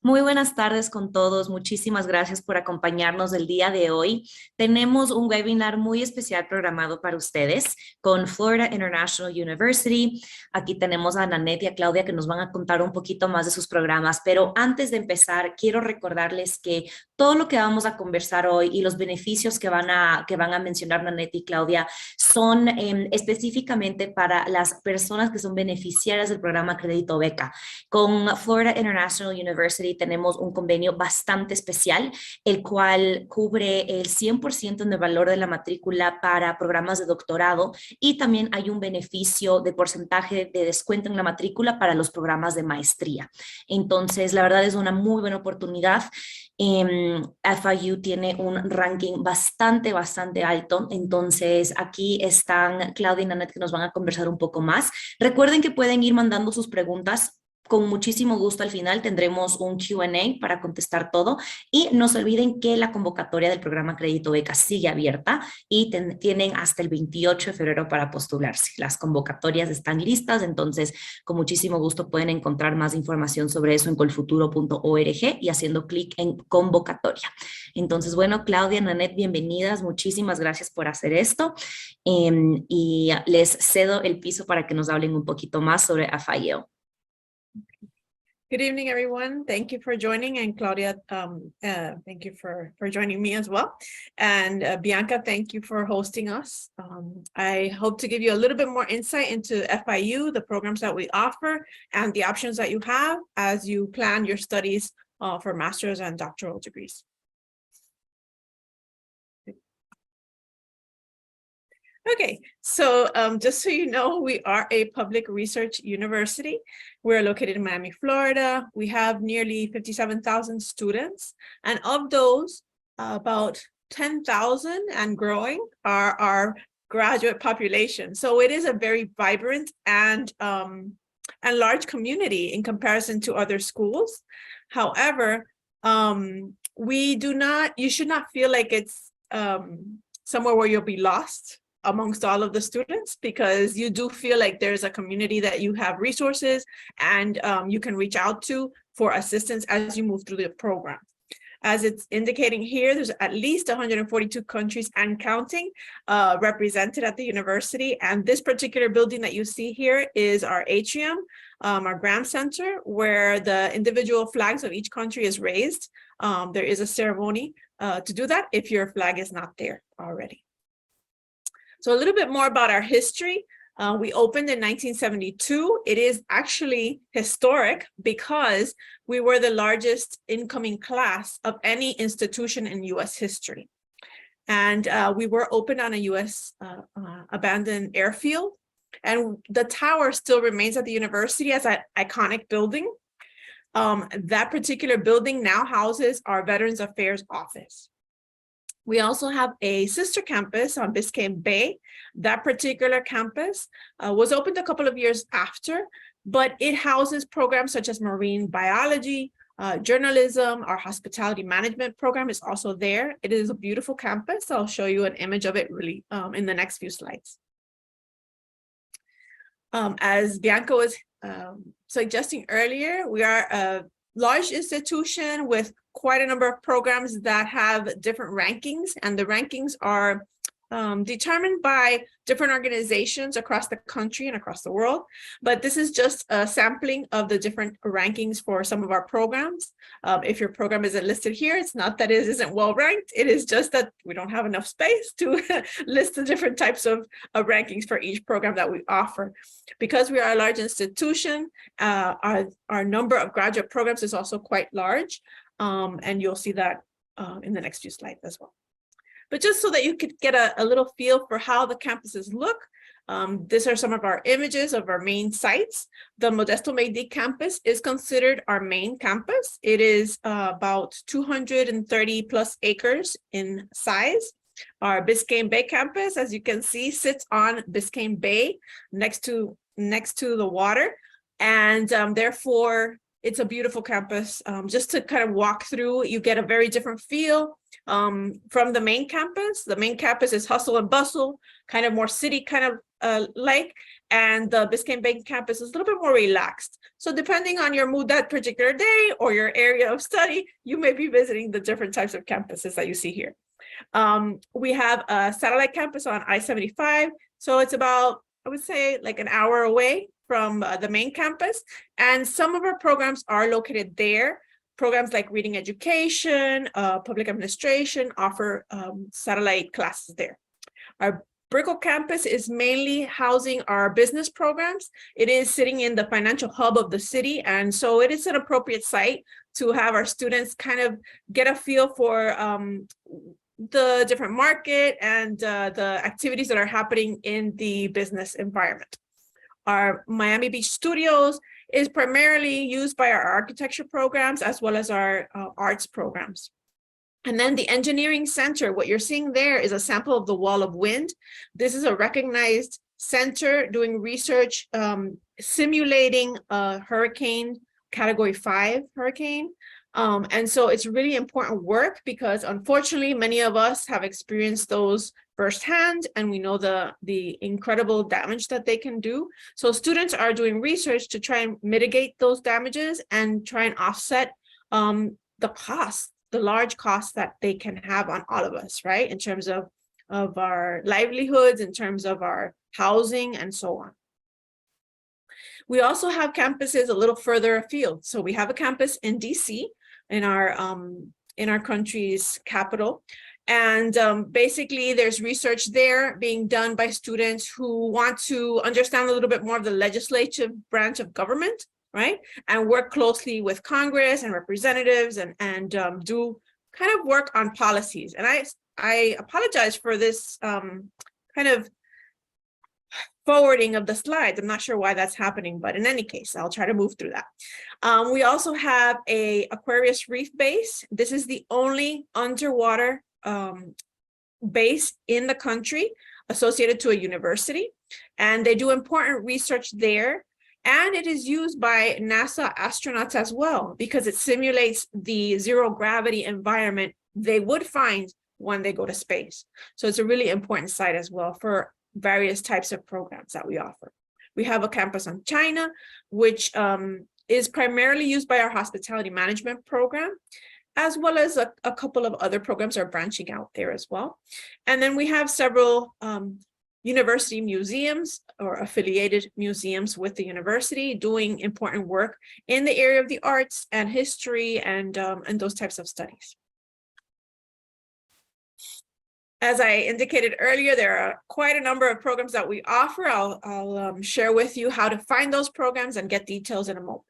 Muy buenas tardes con todos. Muchísimas gracias por acompañarnos el día de hoy. Tenemos un webinar muy especial programado para ustedes con Florida International University. Aquí tenemos a Nanette y a Claudia que nos van a contar un poquito más de sus programas. Pero antes de empezar, quiero recordarles que todo lo que vamos a conversar hoy y los beneficios que van a mencionar Nanette y Claudia son específicamente para las personas que son beneficiarias del programa Crédito Beca. Con Florida International University tenemos un convenio bastante especial, el cual cubre el 100% del valor de la matrícula para programas de doctorado y también hay un beneficio de porcentaje de descuento en la matrícula para los programas de maestría. Entonces, la verdad es una muy buena oportunidad. FIU tiene un ranking bastante alto, entonces aquí están Claudia y Nanette que nos van a conversar un poco más. Recuerden que pueden ir mandando sus preguntas. Con muchísimo gusto al final tendremos un Q&A para contestar todo y no se olviden que la convocatoria del programa Crédito Beca sigue abierta y tienen hasta el 28 de febrero para postularse. Las convocatorias están listas, entonces con muchísimo gusto pueden encontrar más información sobre eso en colfuturo.org y haciendo clic en convocatoria. Entonces, bueno, Claudia, Nanette, bienvenidas. Muchísimas gracias por hacer esto y les cedo el piso para que nos hablen un poquito más sobre FIU. Good evening, everyone. Thank you for joining, and Claudia, thank you for joining me as well. And Bianca, thank you for hosting us. I hope to give you a little bit more insight into FIU, the programs that we offer, and the options that you have as you plan your studies for master's and doctoral degrees. Okay, so just so you know, we are a public research university. We're located in Miami, Florida. We have nearly 57,000 students, and of those, about 10,000 and growing are our graduate population. So it is a very vibrant and large community in comparison to other schools. However, you should not feel like it's somewhere where you'll be lost amongst all of the students, because you do feel like there's a community that you have resources and you can reach out to for assistance as you move through the program. As it's indicating here, there's at least 142 countries and counting represented at the university. And this particular building that you see here is our atrium, our Graham Center, where the individual flags of each country is raised. There is a ceremony to do that if your flag is not there already. So a little bit more about our history. We opened in 1972. It is actually historic because we were the largest incoming class of any institution in US history. And we were open on a US abandoned airfield. And the tower still remains at the university as an iconic building. That particular building now houses our Veterans Affairs office. We also have a sister campus on Biscayne Bay. That particular campus was opened a couple of years after, but it houses programs such as marine biology, journalism. Our hospitality management program is also there. It is a beautiful campus. I'll show you an image of it really in the next few slides. As Bianca was suggesting earlier, we are a large institution with quite a number of programs that have different rankings, and the rankings are determined by different organizations across the country and across the world. But this is just a sampling of the different rankings for some of our programs. If your program isn't listed here, it's not that it isn't well ranked. It is just that we don't have enough space to list the different types of rankings for each program that we offer. Because we are a large institution, our number of graduate programs is also quite large. And you'll see that in the next few slides as well. But just so that you could get a little feel for how the campuses look, these are some of our images of our main sites. The Modesto Maydig campus is considered our main campus. It is about 230 plus acres in size. Our Biscayne Bay campus, as you can see, sits on Biscayne Bay next to the water. And therefore, it's a beautiful campus. Just to kind of walk through, you get a very different feel from the main campus. The main campus is hustle and bustle, kind of more city kind of like, and the Biscayne Bay campus is a little bit more relaxed. So depending on your mood that particular day or your area of study, you may be visiting the different types of campuses that you see here. We have a satellite campus on I-75. So it's about, I would say, like an hour away from the main campus. And some of our programs are located there. Programs like reading education, public administration offer satellite classes there. Our Brickell campus is mainly housing our business programs. It is sitting in the financial hub of the city. And so it is an appropriate site to have our students kind of get a feel for the different market and the activities that are happening in the business environment. Our Miami Beach Studios is primarily used by our architecture programs as well as our arts programs. And then the engineering center, what you're seeing there is a sample of the wall of wind. This is a recognized center doing research, simulating a hurricane, Category 5 hurricane. And so it's really important work because unfortunately, many of us have experienced those firsthand, and we know the incredible damage that they can do. So students are doing research to try and mitigate those damages and try and offset the costs, the large costs that they can have on all of us, right? In terms of our livelihoods, in terms of our housing, and so on. We also have campuses a little further afield. So we have a campus in DC, in our country's capital. And basically there's research there being done by students who want to understand a little bit more of the legislative branch of government, right? And work closely with Congress and representatives and do kind of work on policies. And I apologize for this kind of forwarding of the slides. I'm not sure why that's happening, but in any case, I'll try to move through that. We also have a Aquarius Reef base. This is the only underwater base in the country associated to a university, and they do important research there. And it is used by NASA astronauts as well, because it simulates the zero gravity environment they would find when they go to space. So it's a really important site as well for various types of programs that we offer. We have a campus on China, which is primarily used by our hospitality management program, as well as a couple of other programs are branching out there as well. And then we have several university museums or affiliated museums with the university doing important work in the area of the arts and history and those types of studies. As I indicated earlier, there are quite a number of programs that we offer. I'll share with you how to find those programs and get details in a moment.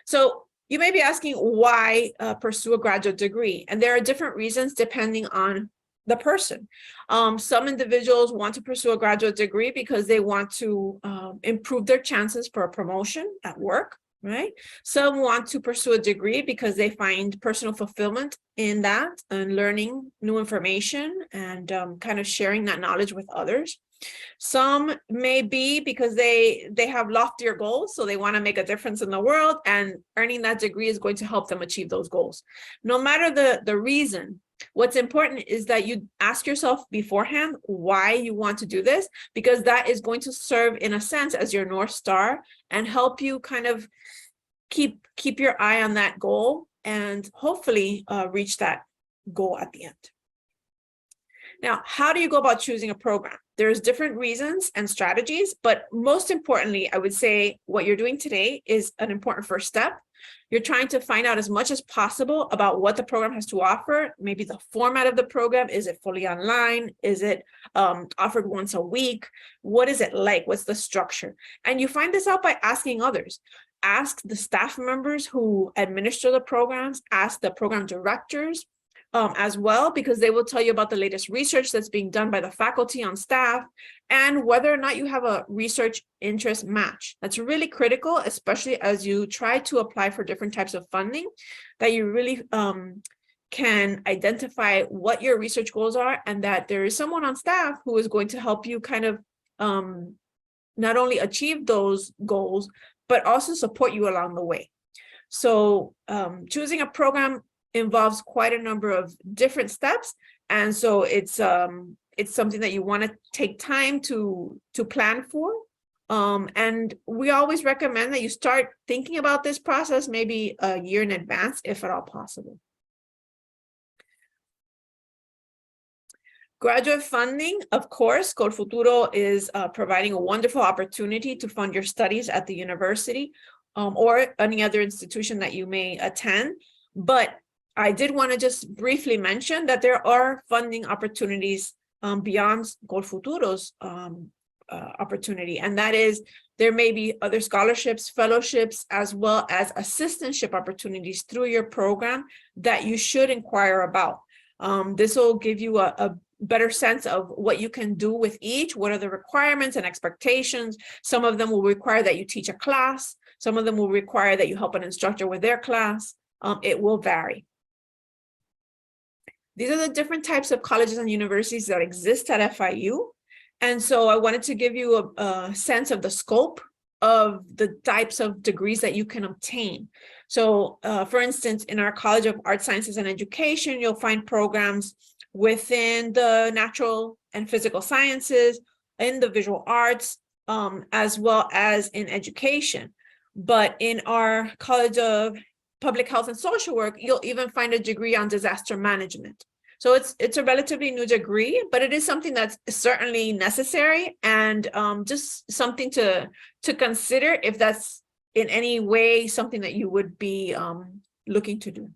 So you may be asking why pursue a graduate degree, and there are different reasons depending on the person. Some individuals want to pursue a graduate degree because they want to improve their chances for a promotion at work, right? Some want to pursue a degree because they find personal fulfillment in that and learning new information and kind of sharing that knowledge with others. Some may be because they have loftier goals, so they want to make a difference in the world, and earning that degree is going to help them achieve those goals. No matter the reason, what's important is that you ask yourself beforehand why you want to do this, because that is going to serve in a sense as your North Star and help you kind of keep your eye on that goal and hopefully reach that goal at the end. Now, how do you go about choosing a program? There's different reasons and strategies, but most importantly, I would say what you're doing today is an important first step. You're trying to find out as much as possible about what the program has to offer, maybe the format of the program. Is it fully online? Is it offered once a week? What is it like? What's the structure? And you find this out by asking others. Ask the staff members who administer the programs, ask the program directors as well, because they will tell you about the latest research that's being done by the faculty on staff and whether or not you have a research interest match. That's really critical, especially as you try to apply for different types of funding, that you really can identify what your research goals are and that there is someone on staff who is going to help you kind of not only achieve those goals, but also support you along the way. So choosing a program involves quite a number of different steps. And so it's it's something that you want to take time to plan for. And we always recommend that you start thinking about this process maybe a year in advance, if at all possible. Graduate funding, of course, Colfuturo is providing a wonderful opportunity to fund your studies at the university or any other institution that you may attend. But I did want to just briefly mention that there are funding opportunities beyond Colfuturo's opportunity, and that is there may be other scholarships, fellowships, as well as assistantship opportunities through your program that you should inquire about. This will give you a better sense of what you can do with each, what are the requirements and expectations. Some of them will require that you teach a class. Some of them will require that you help an instructor with their class. It will vary. These are the different types of colleges and universities that exist at FIU. And so I wanted to give you a sense of the scope of the types of degrees that you can obtain. So for instance, in our College of Arts, Sciences, and Education, you'll find programs within the natural and physical sciences, in the visual arts, as well as in education. But in our College of Public Health and Social Work, you'll even find a degree on disaster management. So it's a relatively new degree, but it is something that's certainly necessary and just something to consider if that's in any way something that you would be looking to do.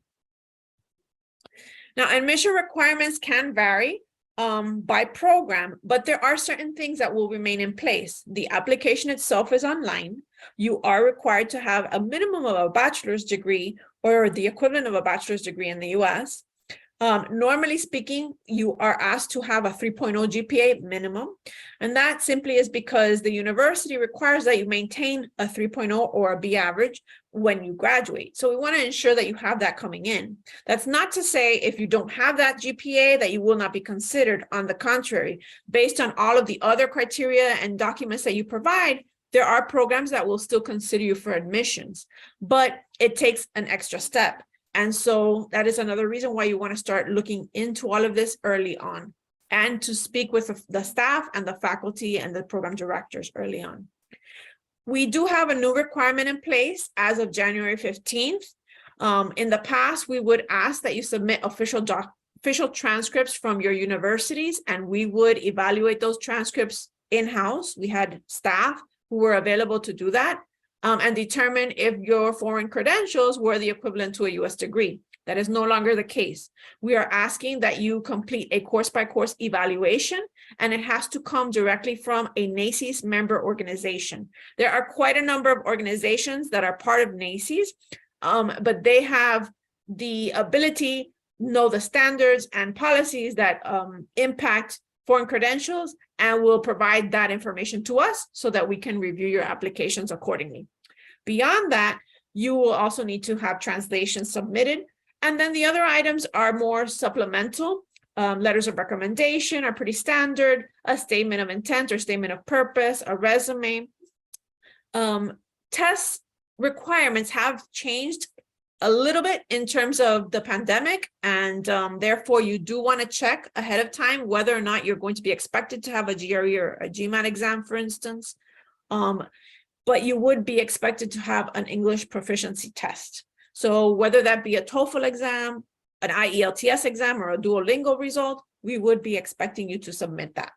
Now, admission requirements can vary by program, but there are certain things that will remain in place. The application itself is online. You are required to have a minimum of a bachelor's degree or the equivalent of a bachelor's degree in the US. Normally speaking, you are asked to have a 3.0 GPA minimum, and that simply is because the university requires that you maintain a 3.0 or a B average when you graduate. So we want to ensure that you have that coming in. That's not to say if you don't have that GPA that you will not be considered. On the contrary, based on all of the other criteria and documents that you provide, there are programs that will still consider you for admissions, but it takes an extra step. And so that is another reason why you want to start looking into all of this early on and to speak with the staff and the faculty and the program directors early on. We do have a new requirement in place as of January 15th. In the past, we would ask that you submit official transcripts from your universities, and we would evaluate those transcripts in-house. We had staff who were available to do that. And determine if your foreign credentials were the equivalent to a US degree. That is no longer the case. We are asking that you complete a course-by-course evaluation, and it has to come directly from a NACCES member organization. There are quite a number of organizations that are part of NACCES, but they have the ability, know the standards and policies that impact foreign credentials, and will provide that information to us so that we can review your applications accordingly. Beyond that, you will also need to have translations submitted. And then the other items are more supplemental. Letters of recommendation are pretty standard, a statement of intent or statement of purpose, a resume. Test requirements have changed a little bit in terms of the pandemic, and therefore you do want to check ahead of time whether or not you're going to be expected to have a GRE or a GMAT exam, for instance, but you would be expected to have an English proficiency test. So whether that be a TOEFL exam, an IELTS exam, or a Duolingo result, we would be expecting you to submit that.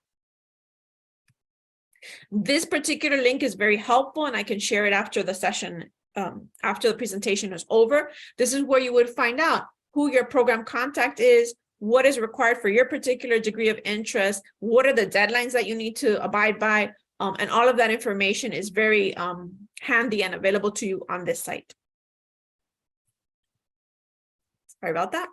This particular link is very helpful, and I can share it after the session. After the presentation is over. This is where you would find out who your program contact is, what is required for your particular degree of interest, what are the deadlines that you need to abide by, and all of that information is very handy and available to you on this site. Sorry about that.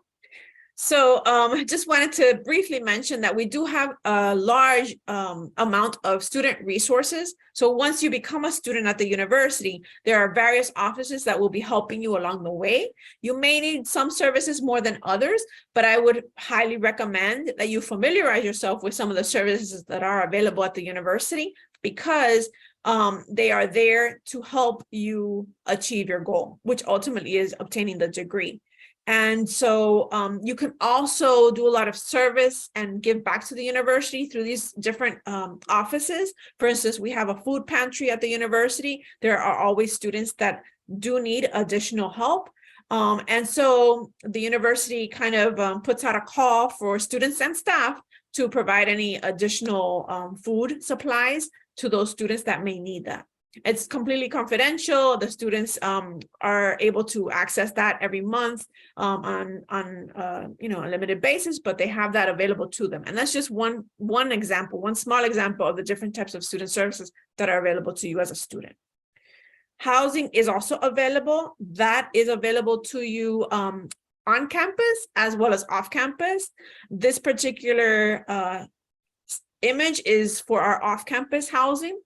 So I just wanted to briefly mention that we do have a large amount of student resources. So once you become a student at the university, there are various offices that will be helping you along the way. You may need some services more than others, but I would highly recommend that you familiarize yourself with some of the services that are available at the university, because they are there to help you achieve your goal, which ultimately is obtaining the degree. And so you can also do a lot of service and give back to the university through these different offices. For instance, we have a food pantry at the university. There are always students that do need additional help. And so the university kind of puts out a call for students and staff to provide any additional food supplies to those students that may need that. It's completely confidential. The students are able to access that every month on a limited basis, but they have that available to them. And that's just one example, one small example of the different types of student services that are available to you as a student. Housing is also available. That is available to you on campus as well as off campus. This particular image is for our off-campus housing.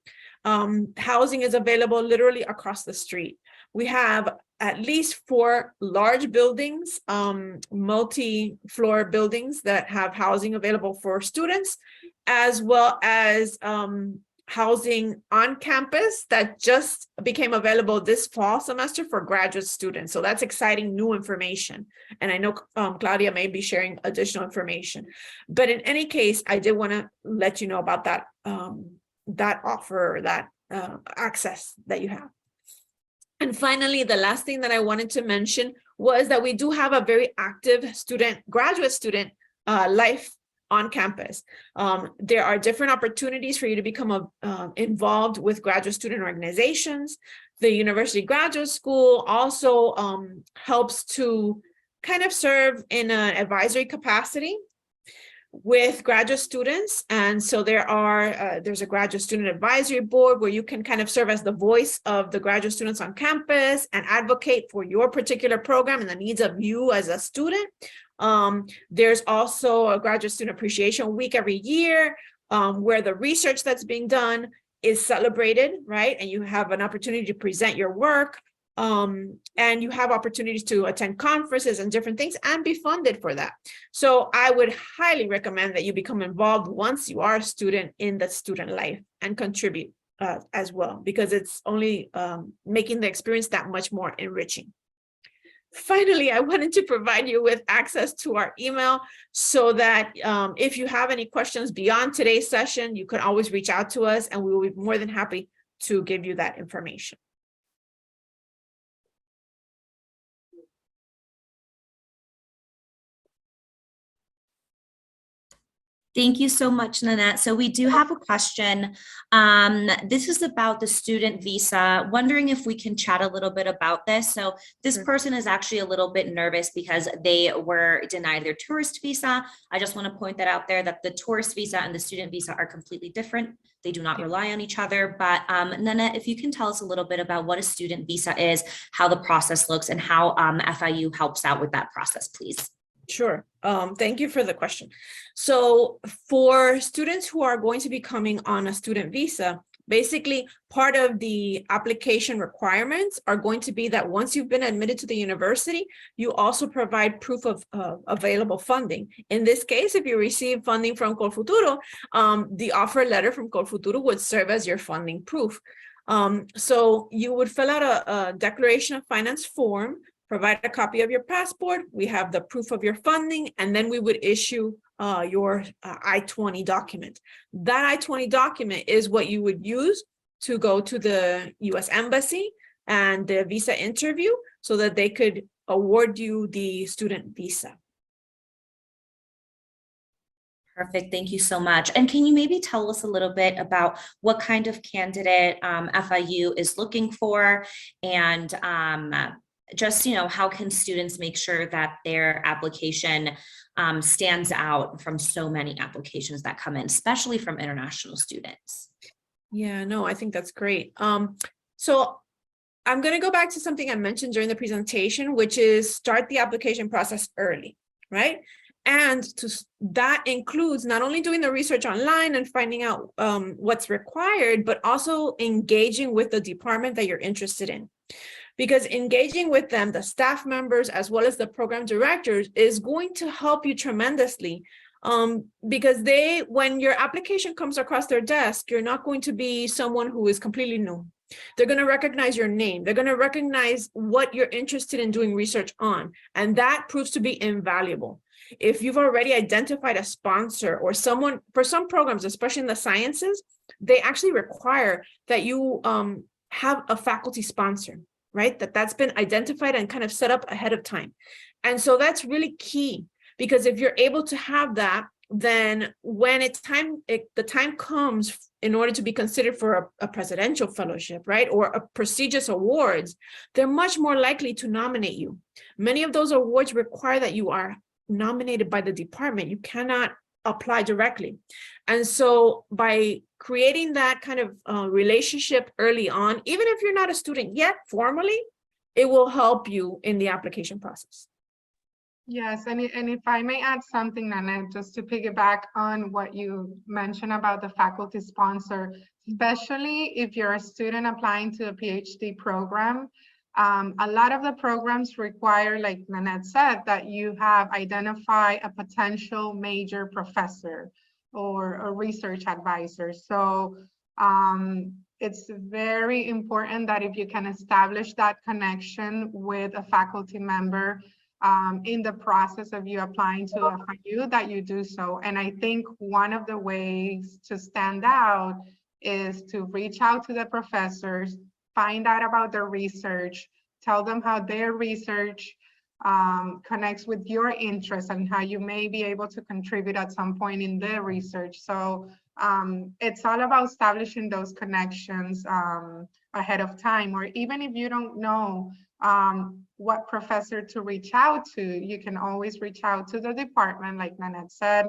Housing is available literally across the street. We have at least 4 large buildings, multi-floor buildings that have housing available for students, as well as housing on campus that just became available this fall semester for graduate students. So that's exciting new information. And I know Claudia may be sharing additional information. But in any case, I did want to let you know about that that offer, that access that you have. And finally, the last thing that I wanted to mention was that we do have a very active graduate student life on campus. There are different opportunities for you to become involved with graduate student organizations. The University Graduate School also helps to kind of serve in an advisory capacity with graduate students. And so there's a graduate student advisory board where you can kind of serve as the voice of the graduate students on campus and advocate for your particular program and the needs of you as a student. There's also a graduate student appreciation week every year where the research that's being done is celebrated, right? And you have an opportunity to present your work. And you have opportunities to attend conferences and different things and be funded for that. So I would highly recommend that you become involved once you are a student in the student life and contribute as well, because it's only making the experience that much more enriching. Finally, I wanted to provide you with access to our email so that if you have any questions beyond today's session, you can always reach out to us and we will be more than happy to give you that information. Thank you so much, Nanette. So we do have a question. This is about the student visa. Wondering if we can chat a little bit about this. So this person is actually a little bit nervous because they were denied their tourist visa. I just want to point that out there, that the tourist visa and the student visa are completely different. They do not rely on each other. But Nanette, if you can tell us a little bit about what a student visa is, how the process looks, and how FIU helps out with that process, please. Sure. Thank you for the question. So for students who are going to be coming on a student visa, basically part of the application requirements are going to be that once you've been admitted to the university, you also provide proof of available funding. In this case, if you receive funding from Colfuturo, the offer letter from Colfuturo would serve as your funding proof. So you would fill out a declaration of finance form, provide a copy of your passport, we have the proof of your funding, and then we would issue your I-20 document. That I-20 document is what you would use to go to the US Embassy and the visa interview so that they could award you the student visa. Perfect. Thank you so much. And can you maybe tell us a little bit about what kind of candidate FIU is looking for, and just, how can students make sure that their application stands out from so many applications that come in, especially from international students? Yeah, no, I think that's great. So I'm going to go back to something I mentioned during the presentation, which is start the application process early, right? And that includes not only doing the research online and finding out what's required, but also engaging with the department that you're interested in. Because engaging with them, the staff members, as well as the program directors, is going to help you tremendously Because when your application comes across their desk, you're not going to be someone who is completely new. They're going to recognize your name. They're going to recognize what you're interested in doing research on. And that proves to be invaluable. If you've already identified a sponsor or someone, for some programs, especially in the sciences, they actually require that you have a faculty sponsor, right? That's been identified and kind of set up ahead of time. And so that's really key, because if you're able to have that, then when the time comes in order to be considered for a presidential fellowship, right, or a prestigious awards, they're much more likely to nominate you. Many of those awards require that you are nominated by the department. You cannot apply directly. And so by creating that kind of relationship early on, even if you're not a student yet formally, it will help you in the application process. Yes, and if I may add something, Nanette, just to piggyback on what you mentioned about the faculty sponsor, especially if you're a student applying to a PhD program, a lot of the programs require, like Nanette said, that you have identified a potential major professor or a research advisor. So it's very important that if you can establish that connection with a faculty member in the process of you applying to FIU, that you do so. And I think one of the ways to stand out is to reach out to the professors, find out about their research, tell them how their research connects with your interests and how you may be able to contribute at some point in their research. So it's all about establishing those connections ahead of time, or even if you don't know what professor to reach out to, you can always reach out to the department, like Nanette said,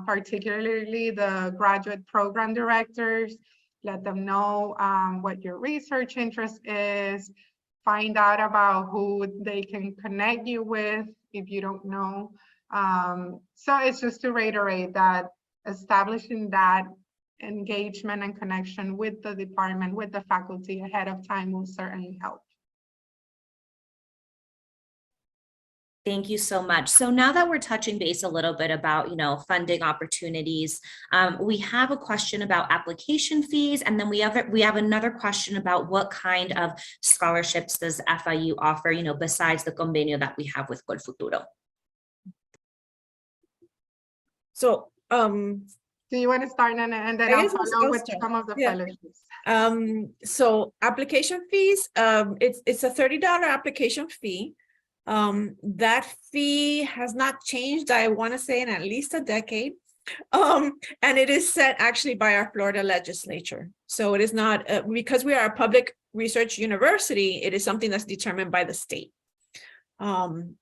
particularly the graduate program directors. Let them know what your research interest is, find out about who they can connect you with if you don't know. So it's just to reiterate that establishing that engagement and connection with the department, with the faculty ahead of time will certainly help. Thank you so much. So now that we're touching base a little bit about, funding opportunities, we have a question about application fees, and then we have another question about what kind of scholarships does FIU offer, besides the convenio that we have with Colfuturo. So, do you want to start, Nana, and then I'll follow with some of the fellowships? So application fees, it's a $30 application fee. That fee has not changed, I want to say, in at least a decade. And it is set actually by our Florida legislature. So it is not, because we are a public research university, it is something that's determined by the state. And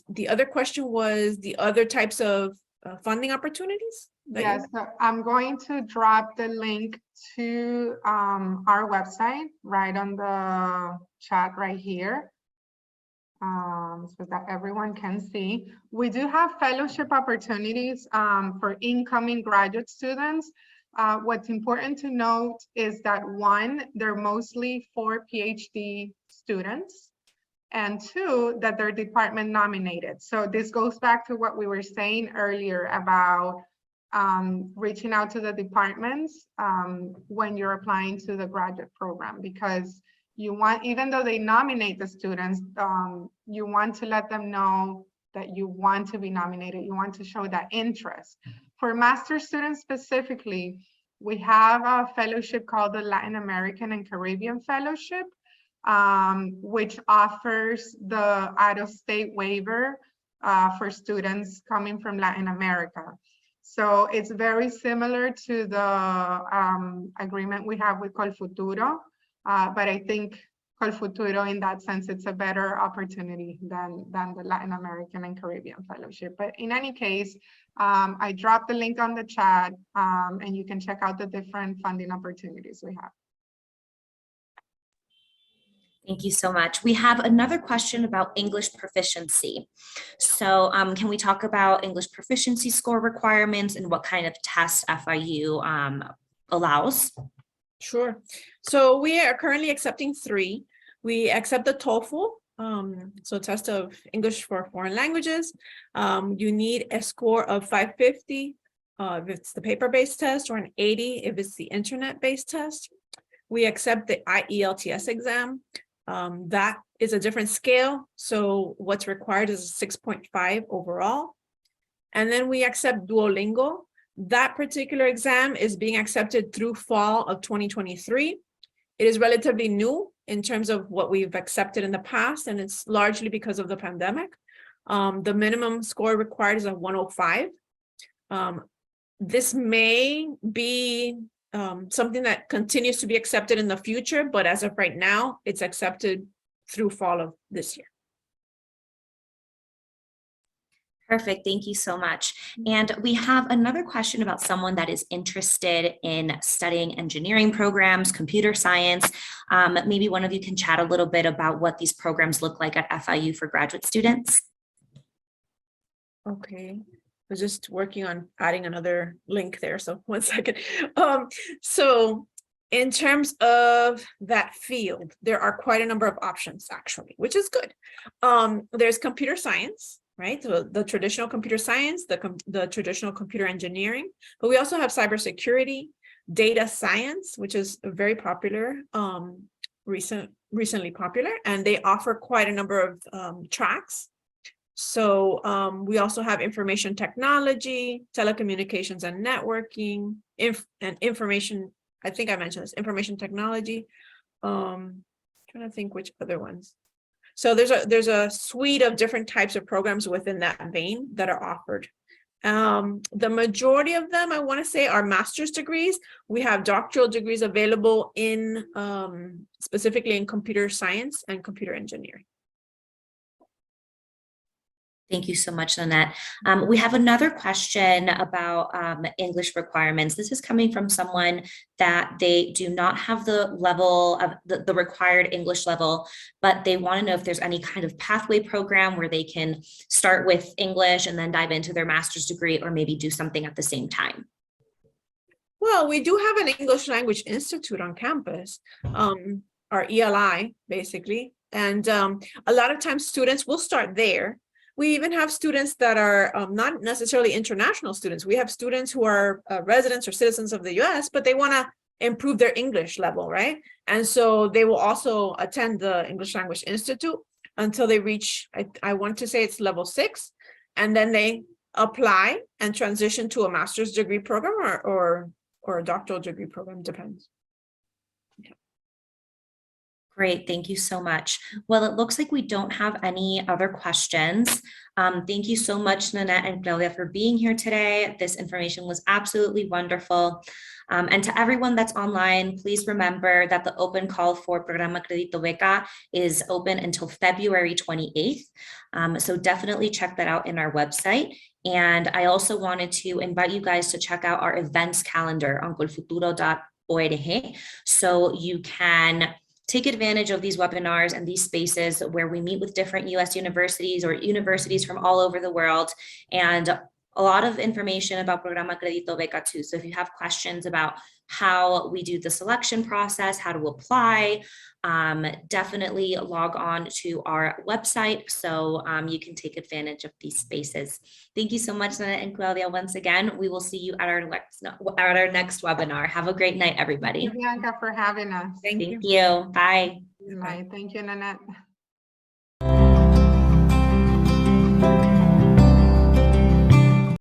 the other question was the other types of funding opportunities? Yes, so I'm going to drop the link to our website right on the chat right here. So that everyone can see. We do have fellowship opportunities for incoming graduate students. What's important to note is that one, they're mostly for PhD students, and two, that they're department nominated. So this goes back to what we were saying earlier about reaching out to the departments when you're applying to the graduate program, because you want, even though they nominate the students, you want to let them know that you want to be nominated. You want to show that interest. For master's students specifically, we have a fellowship called the Latin American and Caribbean Fellowship, which offers the out-of-state waiver for students coming from Latin America. So it's very similar to the agreement we have with Colfuturo. But I think Colfuturo, in that sense, it's a better opportunity than the Latin American and Caribbean Fellowship. But in any case, I dropped the link on the chat, and you can check out the different funding opportunities we have. Thank you so much. We have another question about English proficiency. So can we talk about English proficiency score requirements and what kind of test FIU allows? Sure. So we are currently accepting 3. We accept the TOEFL, So test of English for foreign languages. You need a score of 550 if it's the paper-based test, or an 80 if it's the internet-based test. We accept the IELTS exam. That is a different scale. So what's required is a 6.5 overall. And then we accept Duolingo. That particular exam is being accepted through fall of 2023. It is relatively new in terms of what we've accepted in the past, and it's largely because of the pandemic. The minimum score required is a 105. This may be something that continues to be accepted in the future, but as of right now, it's accepted through fall of this year. Perfect. Thank you so much. And we have another question about someone that is interested in studying engineering programs, computer science. Maybe one of you can chat a little bit about what these programs look like at FIU for graduate students. Okay. I was just working on adding another link there. So 1 second. So in terms of that field, there are quite a number of options actually, which is good. There's computer science, right? The traditional computer science, the traditional computer engineering, but we also have cybersecurity, data science, which is very popular, recently popular, and they offer quite a number of tracks. So we also have information technology, telecommunications and networking, and information, I think I mentioned this, information technology. Trying to think which other ones. So there's a suite of different types of programs within that vein that are offered. The majority of them, I want to say, are master's degrees. We have doctoral degrees available in specifically in computer science and computer engineering. Thank you so much, Nanette. We have another question about English requirements. This is coming from someone that they do not have the level of the required English level, but they want to know if there's any kind of pathway program where they can start with English and then dive into their master's degree, or maybe do something at the same time. Well, we do have an English Language Institute on campus, our ELI, basically. And a lot of times students will start there. We even have students that are not necessarily international students. We have students who are residents or citizens of the US, but they want to improve their English level, right? And so they will also attend the English Language Institute until they reach, I want to say it's level 6, and then they apply and transition to a master's degree program or a doctoral degree program, depends. Great, thank you so much. Well, it looks like we don't have any other questions. Thank you so much, Nanette and Claudia, for being here today. This information was absolutely wonderful. And to everyone that's online, please remember that the open call for Programa Crédito Beca is open until February 28th. So definitely check that out in our website. And I also wanted to invite you guys to check out our events calendar on colfuturo.org, so you can take advantage of these webinars and these spaces where we meet with different US universities or universities from all over the world, and a lot of information about Programa Crédito Beca too. So if you have questions about how we do the selection process, how to apply, definitely log on to our website so you can take advantage of these spaces. Thank you so much, Nanette and Claudia. Once again, we will see you at our next webinar. Have a great night, everybody. Thank you, Bianca, for having us. Thank you. Thank you. Bye. Bye. Thank you, Nanette.